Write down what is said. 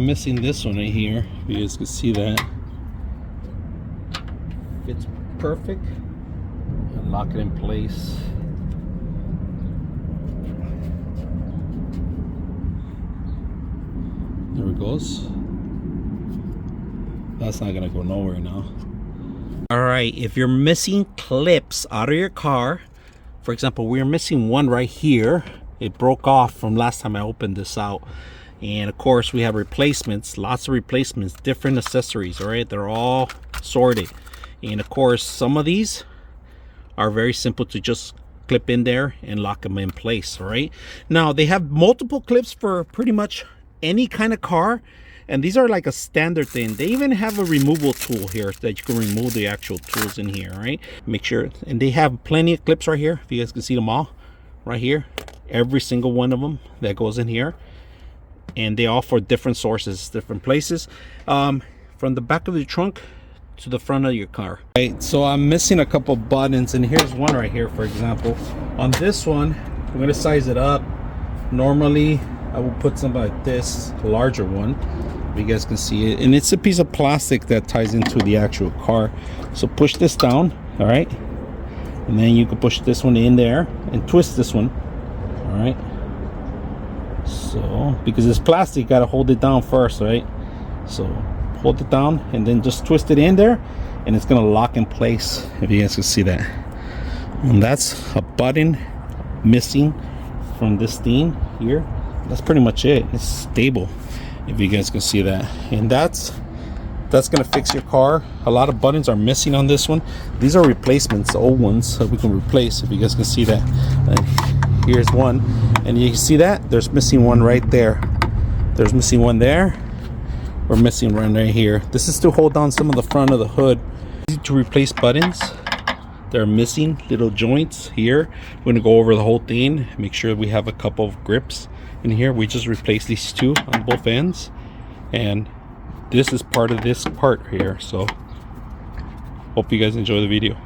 I'm missing this one right here. You guys can see that. Fits perfect. And lock it in place. There it goes. That's not gonna go nowhere now. All right, if you're missing clips out of your car, for example, we're missing one right here. It broke off from last time I opened this out. And of course we have replacements, lots of replacements, different accessories. All right, they're all sorted. And of course some of these are very simple to just clip in there and lock them in place. All right, now they have multiple clips for pretty much any kind of car, and these are like a standard thing. They even have a removal tool here that you can remove the actual tools in here. Right, make sure, and they have plenty of clips right here. If you guys can see them all right here, every single one of them that goes in here, and they all for different sources, different places, from the back of the trunk to the front of your car. Right, so I'm missing a couple buttons, and here's one right here. For example, on this one, I'm gonna size it up. Normally I will put something like this, a larger one, you guys can see it, and it's a piece of plastic that ties into the actual car. So push this down, all right, and then you can push this one in there and twist this one. All right, so because it's plastic, you gotta hold it down first, right? So hold it down and then just twist it in there, and it's gonna lock in place, if you guys can see that. And that's a button missing from this thing here. That's pretty much it. It's stable, if you guys can see that. And that's gonna fix your car. A lot of buttons are missing on this one. These are replacements, old ones that we can replace, if you guys can see that. And here's one, and you can see that there's missing one right there. There's missing one there. We're missing one right here. This is to hold down some of the front of the hood. Easy to replace buttons. They're missing little joints here. We're gonna go over the whole thing, make sure we have a couple of grips in here. We just replaced these two on both ends, and this is part of this part here. So hope you guys enjoy the video.